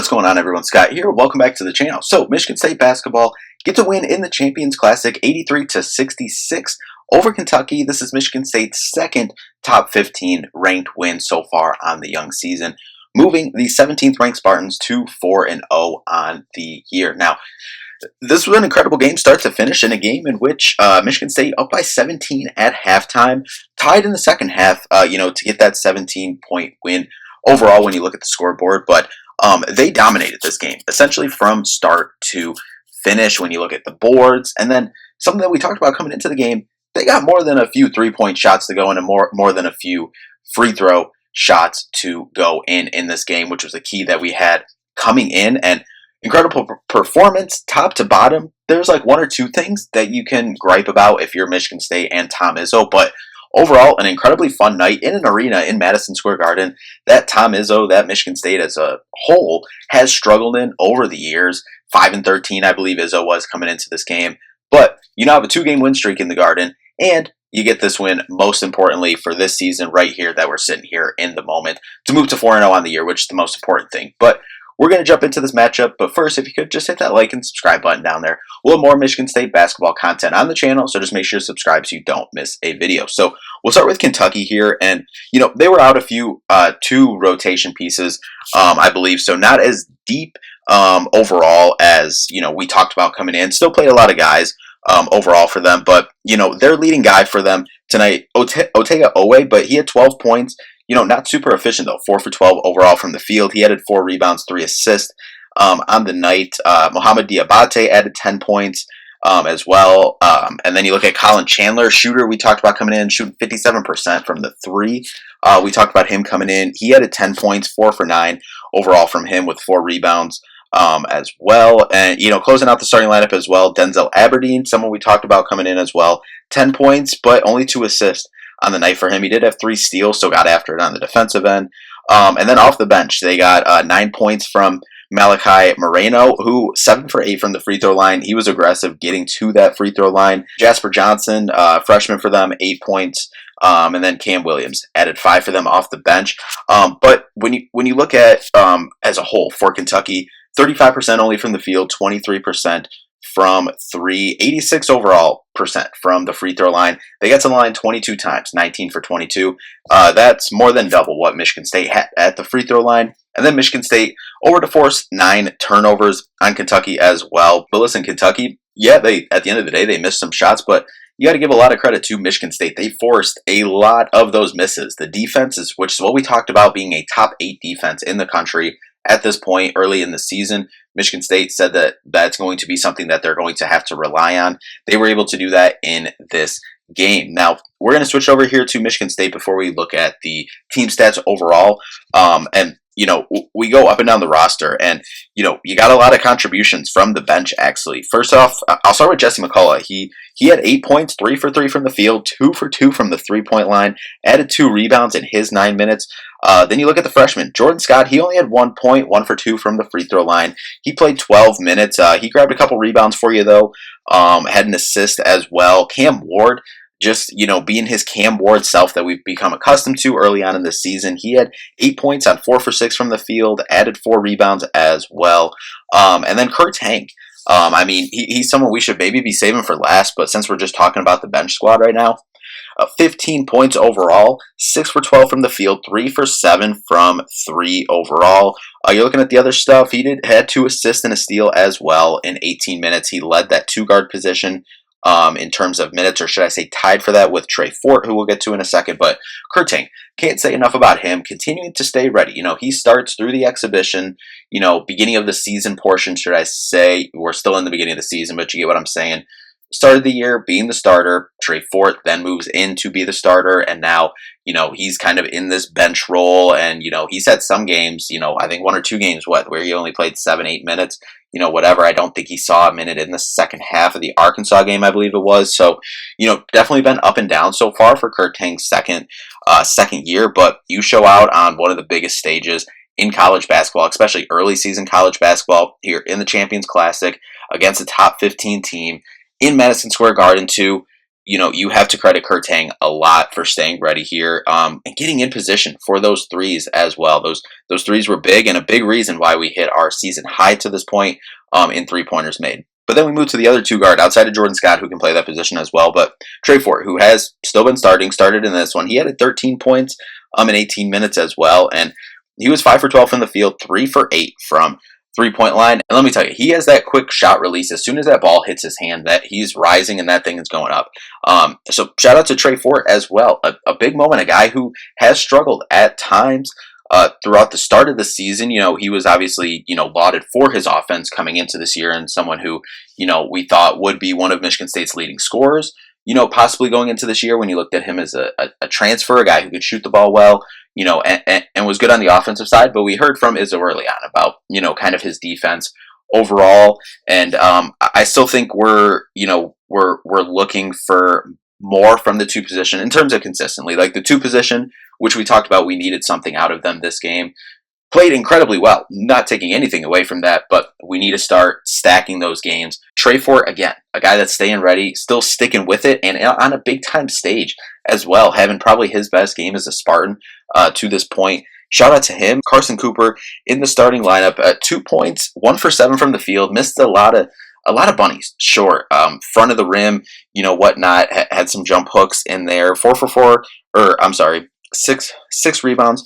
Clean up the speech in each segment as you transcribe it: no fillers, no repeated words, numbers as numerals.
What's going on, everyone? Scott here. Welcome back to the channel. So, Michigan State basketball gets a win in the Champions Classic, 83-66 over Kentucky. This is Michigan State's second top 15 ranked win so far on the young season, moving the 17th ranked Spartans to 4-0 on the year. Now, this was an incredible game start to finish, in a game in which Michigan State up by 17 at halftime, tied in the second half, to get that 17-point win overall when you look at the scoreboard. But they dominated this game, essentially from start to finish when you look at the boards. And then something that we talked about coming into the game, they got more than a few three-point shots to go and more than a few free throw shots to go in this game, which was the key that we had coming in. And incredible performance, top to bottom. There's like one or two things that you can gripe about if you're Michigan State and Tom Izzo, but overall, an incredibly fun night in an arena in Madison Square Garden that Tom Izzo, that Michigan State as a whole, has struggled in over the years. 5-13, I believe Izzo was coming into this game. But you now have a two-game win streak in the Garden, and you get this win, most importantly, for this season right here that we're sitting here in the moment, to move to 4-0 on the year, which is the most important thing. But we're going to jump into this matchup, but first, if you could just hit that like and subscribe button down there. We'll have more Michigan State basketball content on the channel, so just make sure to subscribe so you don't miss a video. So we'll start with Kentucky here, and they were out a few two rotation pieces, I believe, so not as deep overall as we talked about coming in. Still played a lot of guys overall for them, but their leading guy for them tonight, Otega Owe, but he had 12 points. Not super efficient, though. 4 for 12 overall from the field. He added 4 rebounds, 3 assists on the night. Mohamed Diabate added 10 points as well. And then you look at Colin Chandler, shooter we talked about coming in, shooting 57% from the 3. We talked about him coming in. He added 10 points, 4 for 9 overall from him with 4 rebounds as well. And, closing out the starting lineup as well, Denzel Aberdeen, someone we talked about coming in as well. 10 points, but only 2 assists on the night for him. He did have 3 steals, so got after it on the defensive end. And then off the bench, they got 9 points from Malachi Moreno, who 7 for 8 from the free throw line. He was aggressive getting to that free throw line. Jasper Johnson, freshman for them, 8 points. And then Cam Williams added 5 for them off the bench. But when you look at as a whole for Kentucky, 35% only from the field, 23% from 3, 86 overall percent from the free throw line. They got to the line 22 times, 19 for 22. That's more than double what Michigan State had at the free throw line. And then Michigan State over to force 9 turnovers on Kentucky as well. But listen, Kentucky, yeah, at the end of the day, they missed some shots, but you got to give a lot of credit to Michigan State. They forced a lot of those misses. The defense, which is what we talked about being a top 8 defense in the country at this point early in the season. Michigan State said that that's going to be something that they're going to have to rely on. They were able to do that in this game. Now, we're going to switch over here to Michigan State before we look at the team stats overall. And we go up and down the roster, and, you got a lot of contributions from the bench, actually. First off, I'll start with Jesse McCullough. He had 8 points, 3 for 3 from the field, 2 for 2 from the three-point line, added 2 rebounds in his 9 minutes. Then you look at the freshman, Jordan Scott. He only had 1 point, 1 for 2 from the free throw line. He played 12 minutes. He grabbed a couple rebounds for you, though. Had an assist as well. Cam Ward, just, being his Cam Ward self that we've become accustomed to early on in the season. He had 8 points on 4 for 6 from the field, added 4 rebounds as well. And then Kurt Tank. He's someone we should maybe be saving for last, but since we're just talking about the bench squad right now, 15 points overall, 6 for 12 from the field, 3 for 7 from 3 overall. You're looking at the other stuff. He had 2 assists and a steal as well in 18 minutes. He led that 2-guard position in terms of minutes, or should I say tied for that with Trey Fort, who we'll get to in a second. But Kurt Tank, can't say enough about him, continuing to stay ready. He starts through the exhibition, beginning of the season portion, should I say. We're still in the beginning of the season, but you get what I'm saying. Started the year being the starter. Trey Fort then moves in to be the starter, and now, he's kind of in this bench role, and, he's had some games, I think 1 or 2 games, where he only played 7-8 minutes, whatever. I don't think he saw a minute in the second half of the Arkansas game, I believe it was. So, definitely been up and down so far for Kurt Tank's second year, but you show out on one of the biggest stages in college basketball, especially early season college basketball, here in the Champions Classic against a top 15 team in Madison Square Garden to you have to credit Kurtang a lot for staying ready here, and getting in position for those threes as well. Those threes were big, and a big reason why we hit our season high to this point, in 3-pointers made. But then we move to the other two guard outside of Jordan Scott, who can play that position as well. But Trey Fort, who has still been started in this one, he had 13 points in 18 minutes as well, and he was 5 for 12 from the field, 3 for 8 from 3-point line. And let me tell you, he has that quick shot release. As soon as that ball hits his hand, that he's rising and that thing is going up. So shout out to Trey Fort as well. A big moment, a guy who has struggled at times throughout the start of the season. He was obviously, lauded for his offense coming into this year, and someone who, we thought would be one of Michigan State's leading scorers. Possibly going into this year when you looked at him as a transfer, a guy who could shoot the ball well, and was good on the offensive side. But we heard from Izzo early on about, kind of his defense overall. And I still think we're looking for more from the two position in terms of consistently. Like the two position, which we talked about, we needed something out of them this game. Played incredibly well, not taking anything away from that, but we need to start stacking those games. Trey Fort, again, a guy that's staying ready, still sticking with it, and on a big-time stage as well, having probably his best game as a Spartan to this point. Shout out to him. Carson Cooper in the starting lineup, 2 points, 1 for 7 from the field, missed a lot of bunnies, sure. Front of the rim, whatnot, had some jump hooks in there. 4 for 4, or I'm sorry, six rebounds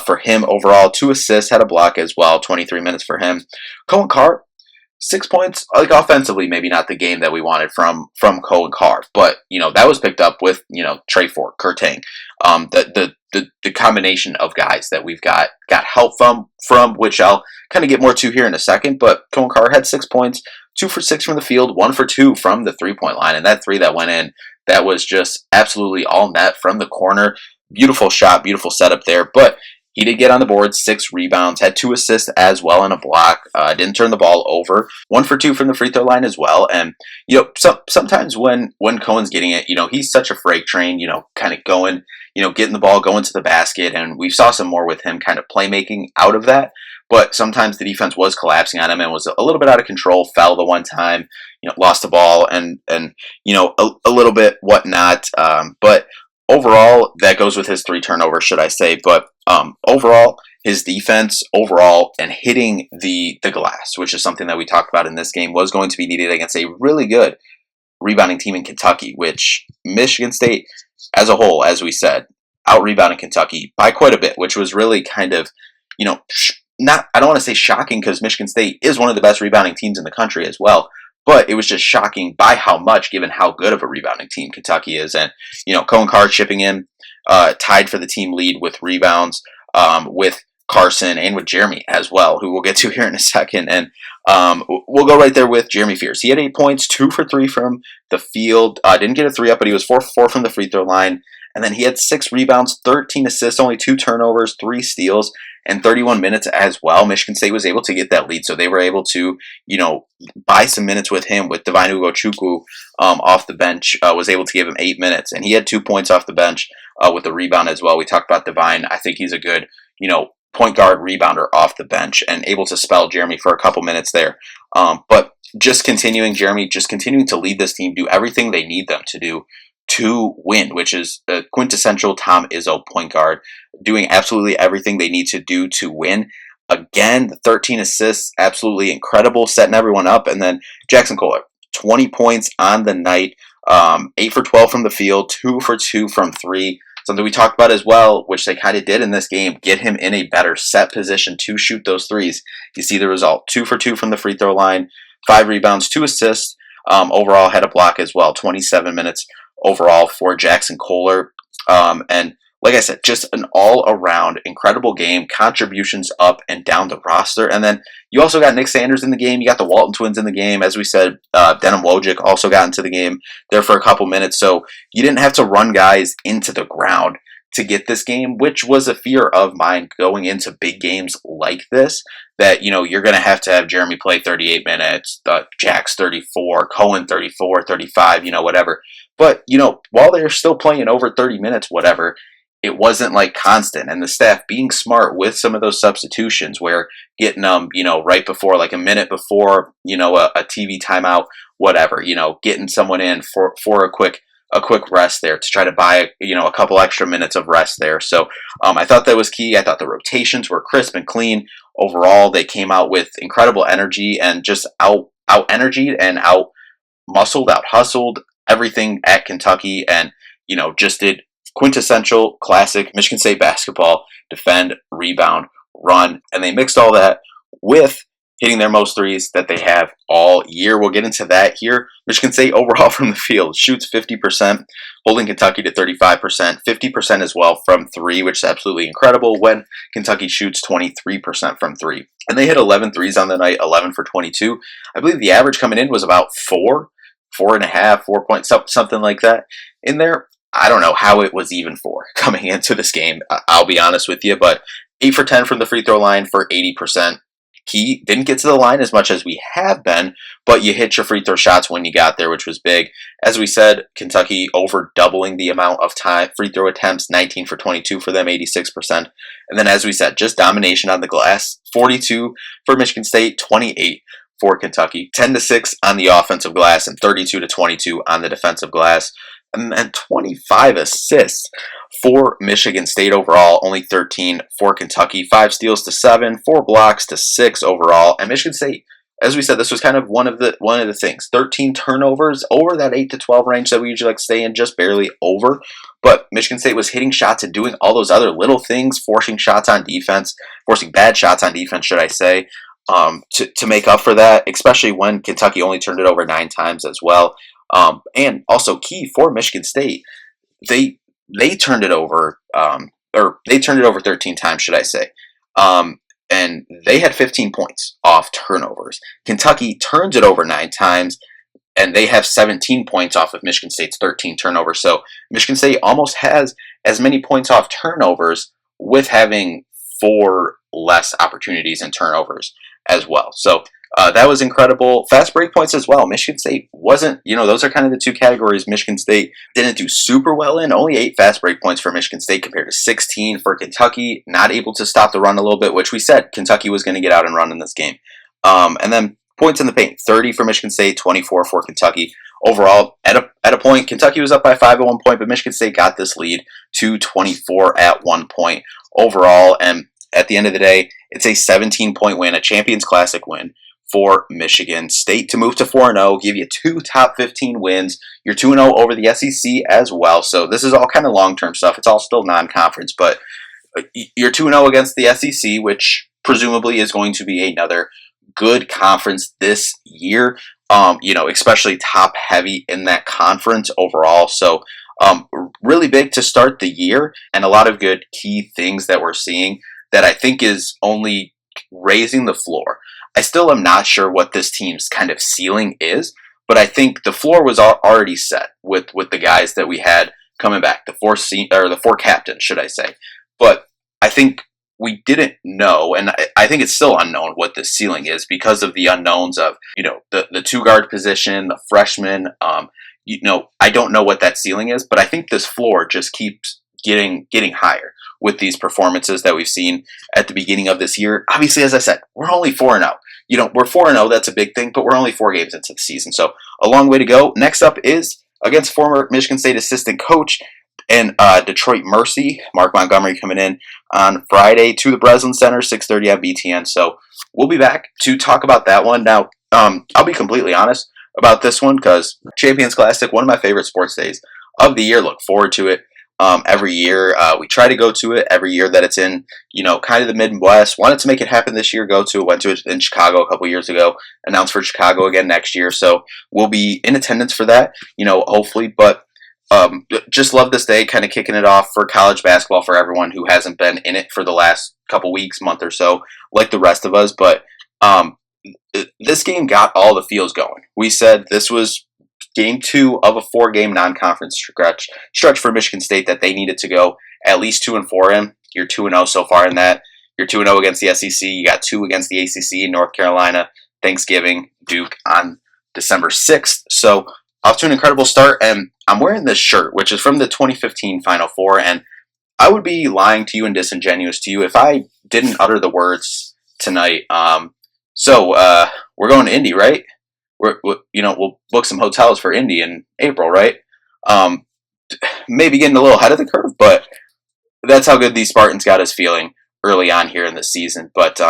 for him overall. 2 assists, had a block as well. 23 minutes for him. Cohen Carr, 6 points. Like offensively, maybe not the game that we wanted from Cohen Carr, but that was picked up with Trey Fort, Kurtang, the combination of guys that we've got help from which I'll kind of get more to here in a second. But Cohen Carr had 6 points, 2 for 6 from the field, 1 for 2 from the 3-point line, and that three that went in, that was just absolutely all net from the corner. Beautiful shot, beautiful setup there, but he did get on the board, 6 rebounds, had 2 assists as well and a block. Didn't turn the ball over. 1 for 2 from the free throw line as well. And sometimes when Cohen's getting it, he's such a freight train. Kind of going, getting the ball, going to the basket, and we saw some more with him, kind of playmaking out of that. But sometimes the defense was collapsing on him and was a little bit out of control. Fell the one time, lost the ball, and a little bit whatnot. But overall, that goes with his 3 turnovers, should I say. But overall, his defense overall and hitting the glass, which is something that we talked about in this game, was going to be needed against a really good rebounding team in Kentucky, which Michigan State as a whole, as we said, out-rebounded Kentucky by quite a bit, which was really kind of, I don't want to say shocking, because Michigan State is one of the best rebounding teams in the country as well. But it was just shocking by how much, given how good of a rebounding team Kentucky is. And, Cohen Carr chipping in, tied for the team lead with rebounds, with Carson and with Jeremy as well, who we'll get to here in a second. And we'll go right there with Jeremy Fears. He had 8 points, 2 for 3 from the field. Didn't get a 3 up, but he was 4 for 4 from the free throw line. And then he had 6 rebounds, 13 assists, only 2 turnovers, 3 steals, and 31 minutes as well. Michigan State was able to get that lead, so they were able to, buy some minutes with him, with Divine Ugochukwu off the bench, was able to give him 8 minutes. And he had 2 points off the bench with a rebound as well. We talked about Divine. I think he's a good, point guard rebounder off the bench and able to spell Jeremy for a couple minutes there. But Jeremy just continuing to lead this team, do everything they need them to do to win, which is a quintessential Tom Izzo point guard, doing absolutely everything they need to do to win. Again, the 13 assists, absolutely incredible, setting everyone up. And then Jackson Kohler, 20 points on the night, 8 for 12 from the field, 2 for 2 from 3. Something we talked about as well, which they kind of did in this game, get him in a better set position to shoot those threes. You see the result, 2 for 2 from the free throw line, 5 rebounds, 2 assists. Overall, had a block as well, 27 minutes overall for Jackson Kohler. And like I said, just an all-around incredible game, contributions up and down the roster. And then you also got Nick Sanders in the game. You got the Walton twins in the game. As we said, Denim Wojcik also got into the game there for a couple minutes. So you didn't have to run guys into the ground to get this game, which was a fear of mine going into big games like this, that, you're going to have Jeremy play 38 minutes, Jax 34, Cohen 34, 35, whatever. But, while they're still playing over 30 minutes, whatever, it wasn't like constant. And the staff being smart with some of those substitutions, where getting them, right before, like a minute before, a TV timeout, whatever, getting someone in for a quick a quick rest there to try to buy, a couple extra minutes of rest there. So I thought that was key. I thought the rotations were crisp and clean. Overall, they came out with incredible energy and just out energied and out muscled, out hustled everything at Kentucky, and just did quintessential classic Michigan State basketball: defend, rebound, run, and they mixed all that with hitting their most threes that they have all year. We'll get into that here. Michigan State overall from the field shoots 50%, holding Kentucky to 35%, 50% as well from three, which is absolutely incredible when Kentucky shoots 23% from three. And they hit 11 threes on the night, 11 for 22. I believe the average coming in was about 4.5, 4 points, something like that in there. I don't know how it was even 4 coming into this game, I'll be honest with you, but 8 for 10 from the free throw line for 80%. Key, didn't get to the line as much as we have been, but you hit your free throw shots when you got there, which was big. As we said, Kentucky over doubling the amount of time free throw attempts, 19 for 22 for them, 86%. And then, as we said, just domination on the glass, 42 for Michigan State, 28 for Kentucky, 10-6 on the offensive glass, and 32-22 on the defensive glass. And then 25 assists for Michigan State overall, only 13 for Kentucky, 5 steals to 7, 4 blocks to 6 overall. And Michigan State, as we said, this was kind of one of the things. 13 turnovers over that 8 to 12 range that we usually like to stay in, just barely over. But Michigan State was hitting shots and doing all those other little things, forcing shots on defense, forcing bad shots on defense, should I say, to make up for that, especially when Kentucky only turned it over 9 times as well. And also key for Michigan State, they turned it over, or they turned it over 13 times, should I say. And they had 15 points off turnovers. Kentucky turns it over 9 times, and they have 17 points off of Michigan State's 13 turnovers. So Michigan State almost has as many points off turnovers with having 4 less opportunities and turnovers as well. So that was incredible. Fast break points as well. Michigan State wasn't, those are kind of the 2 categories Michigan State didn't do super well in. Only 8 fast break points for Michigan State compared to 16 for Kentucky. Not able to stop the run a little bit, which we said Kentucky was going to get out and run in this game. And then points in the paint, 30 for Michigan State, 24 for Kentucky. Overall, at a point, Kentucky was up by 5 at one point, but Michigan State got this lead to 24 at one point overall. And at the end of the day, it's a 17-point win, a Champions Classic win for Michigan State to move to 4-0, give you 2 top 15 wins. You're 2-0 over the SEC as well. So this is all kind of long-term stuff. It's all still non-conference, but you're 2-0 against the SEC, which presumably is going to be another good conference this year. Especially top heavy in that conference overall. So really big to start the year, and a lot of good key things that we're seeing that I think is only raising the floor. I still am not sure what this team's kind of ceiling is, but I think the floor was already set with the guys that we had coming back, the 4 captains, should I say. But I think we didn't know, and I think it's still unknown what the ceiling is because of the unknowns of, the 2-guard position, the freshmen. I don't know what that ceiling is, but I think this floor just keeps getting higher with these performances that we've seen at the beginning of this year. Obviously, as I said, we're only 4-0. We're 4-0, that's a big thing, but we're only 4 games into the season, so a long way to go. Next up is against former Michigan State assistant coach and Detroit Mercy, Mark Montgomery, coming in on Friday to the Breslin Center, 6:30 on BTN. So we'll be back to talk about that one. Now, I'll be completely honest about this one because Champions Classic, one of my favorite sports days of the year. Look forward to it. Every year. We try to go to it every year that it's in, kind of the Midwest. Wanted to make it happen this year, go to it. Went to it in Chicago a couple years ago. Announced for Chicago again next year. So we'll be in attendance for that, hopefully. But just love this day, kind of kicking it off for college basketball for everyone who hasn't been in it for the last couple weeks, month or so, like the rest of us. But this game got all the feels going. We said this was Game 2 of a 4-game non-conference stretch for Michigan State that they needed to go at least 2-4 in. You're 2-0 so far in that. You're 2-0 against the SEC. You got 2 against the ACC, North Carolina, Thanksgiving, Duke on December 6th. So off to an incredible start. And I'm wearing this shirt, which is from the 2015 Final Four. And I would be lying to you and disingenuous to you if I didn't utter the words tonight. So we're going to Indy, right? We'll book some hotels for Indy in April, right? Um, Maybe getting a little ahead of the curve, but that's how good these Spartans got us feeling early on here in the season. But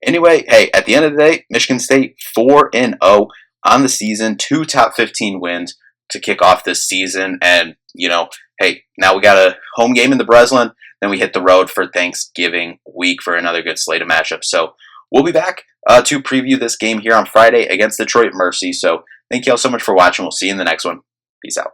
anyway, hey, at the end of the day, Michigan State 4-0 on the season, 2 top 15 wins to kick off this season. And, hey, now we got a home game in the Breslin. Then we hit the road for Thanksgiving week for another good slate of matchups. So we'll be back to preview this game here on Friday against Detroit Mercy. So thank you all so much for watching. We'll see you in the next one. Peace out.